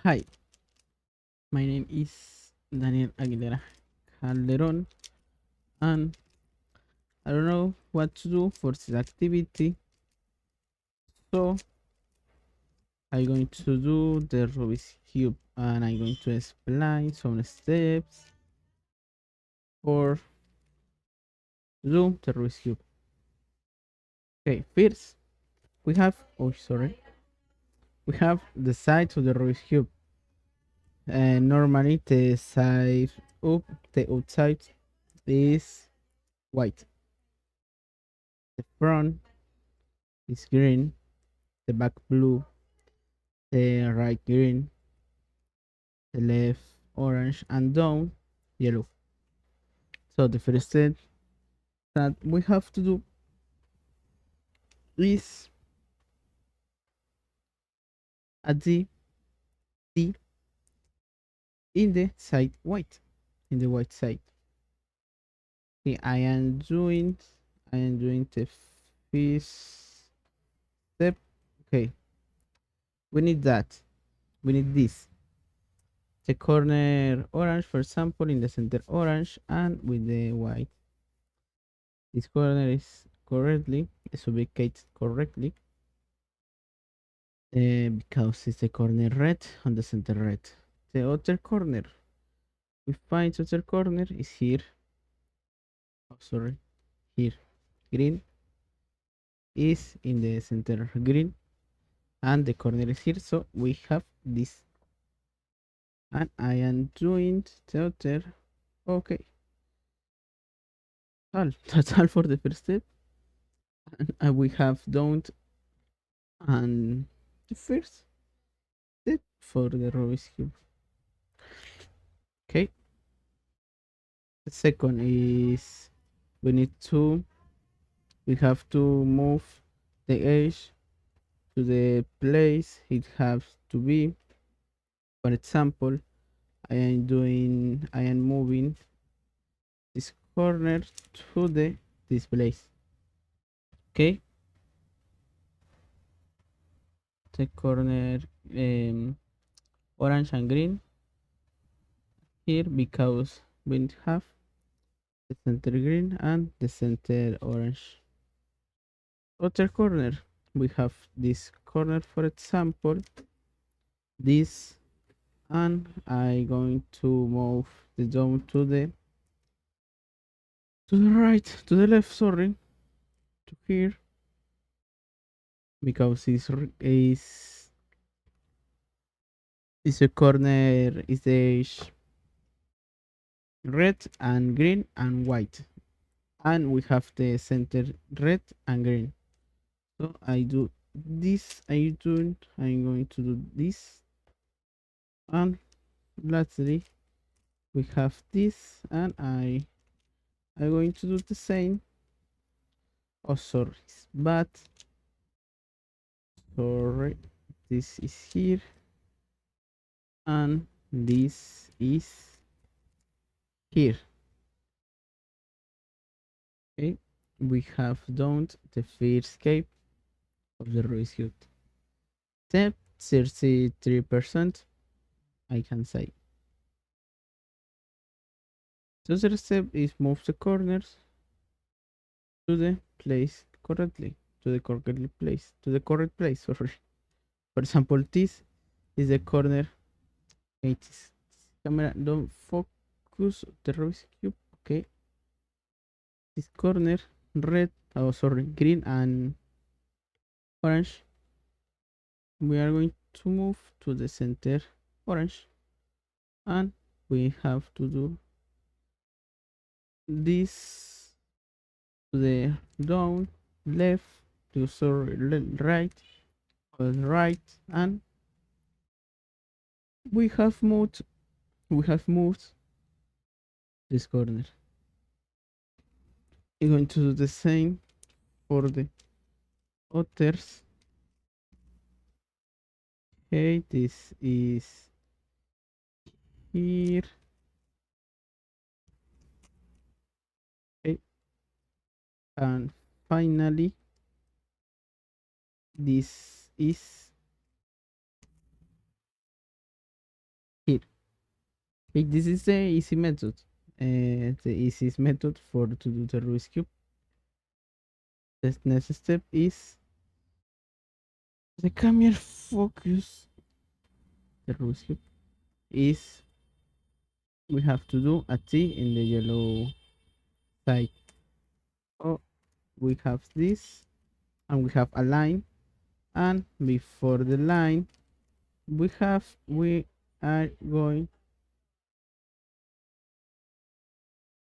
Hi, my name is Daniel Aguilera Calderon, and I don't know what to do for this activity, so I'm going to do the Rubik's Cube and I'm going to explain some steps for do the Rubik's Cube. Okay, first we have, we have the sides of the Rubik's Cube. And normally the side up, the outside is white, the front is green, the back blue, the right green, the left orange, and down yellow. So the first step that we have to do is add the D in the side white, in the white side. Okay, I am doing the first step. Okay, we need that. We need this. The corner orange, for example, in the center orange and with the white. This corner is correctly, is ubicated correctly because it's the corner red on the center red. The other corner, we find the other corner is here. Oh, sorry, here. Green is in the center green, and the corner is here. So we have this, and I am doing the other. Okay, all that's all for the first step, and we have done and the first step for the Rubik's cube. Okay, the second is we need to we have to move the edge to the place it has to be. For example, I am moving this corner to this place. Okay, the corner orange and green here because we have the center green and the center orange. Other corner, we have this corner, for example, this, and I going to move the dome to the right, to the left, sorry, to here, because is a corner is the red and green and white, and we have the center red and green. So I do this, I'm going to do this, and lastly we have this, and I'm going to do the same. Oh, sorry, but sorry, this is here, and this is here. Okay, we have done the first escape of the rescue. Step 33%, I can say. The other step is move the corners to the place correctly, to the correct place. Sorry. For example, this is the corner. Okay, this camera don't focus the Rubik's cube. Okay, this corner red. Oh, sorry, green and orange. We are going to move to the center orange, and we have to do this to the down, left, to sorry, right, right, and we have moved. We have moved this corner. I'm going to do the same for the others. Okay, this is here. Okay, and finally, this is Okay, this is the easy method. The easiest method for to do the Rubik's cube. The next step is the camera focus. The Rubik's cube is we have to do a T in the yellow side. Oh, we have this, and we have a line, and before the line, we are going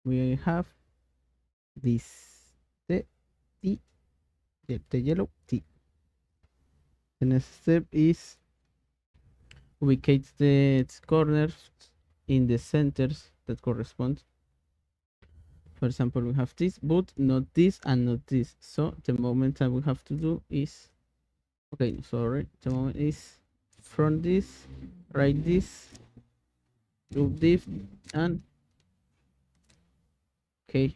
we have this the T, the yellow T. The next step is ubicate the corners in the centers that correspond. For example, we have this, but not this and not this. So the moment that we have to do is, okay, sorry, the moment is from this, write this, do this, and okay.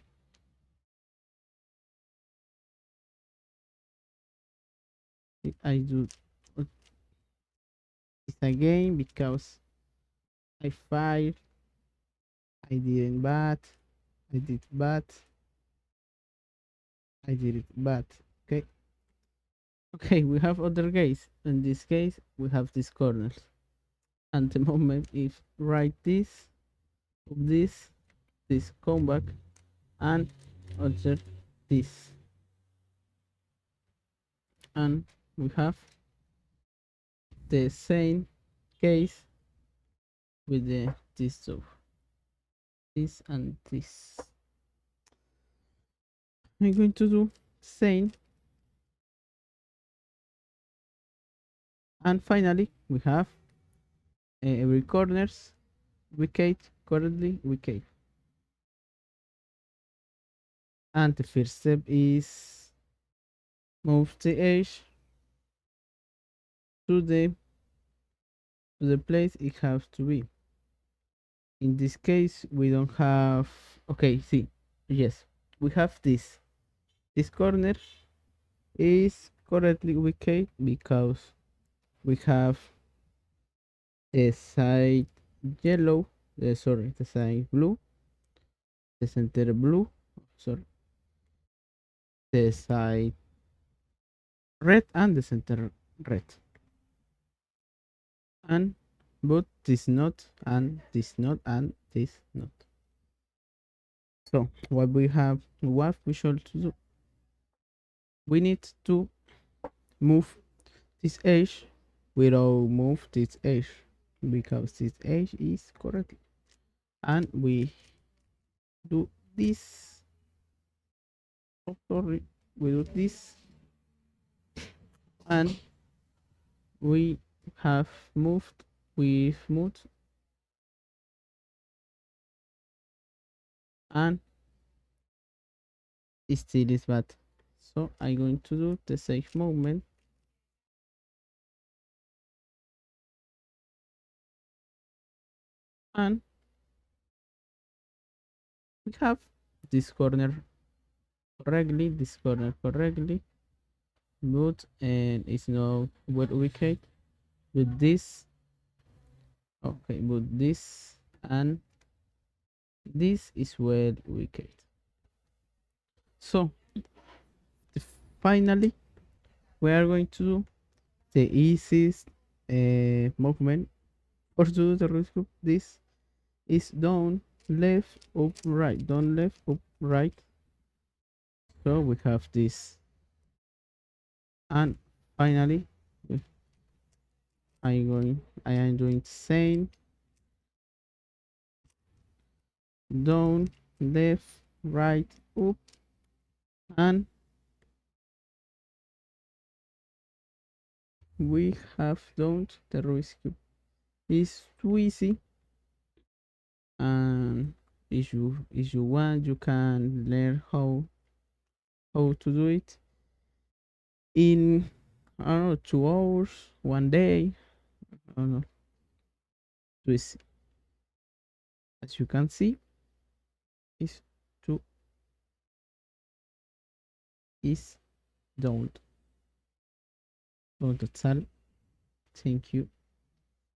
I do this again because I fired, I didn't bat, I did bat, I did it bat. Okay, okay, we have other case. In this case, we have these corners. And the moment if write this, this come back, and observe this, and we have the same case with the this two, this and this. I'm going to do same, and finally we have every corners wicket currently wicket, and the first step is move the edge to the place it has to be. In this case we don't have, okay, see, yes, we have this corner is correctly wicket because we have the side yellow, sorry, the side blue, the center blue, sorry, the side red, and the center red, and both this knot and this knot and this knot. So what we should do, we need to move this edge without move this edge because this edge is correct, and we do this, oh sorry, we do this, and we have we've moved, and it still is bad. So I'm going to do the same movement, and we have this corner correctly, this corner correctly, but and it's not well wicked with this, okay, but this and this is well wicked. So finally we are going to do the easiest movement or to do the Rubik's cube. This is down, left, up, right, down, left, up, right. So we have this, and finally I am doing same, down, left, right, up, and we have done the Rubik's cube. It's too easy, and if you want, you can learn how to do it in, I don't know, 2 hours, one day. I don't know. Too easy. As you can see, it's too is don't. So that's all. Thank you.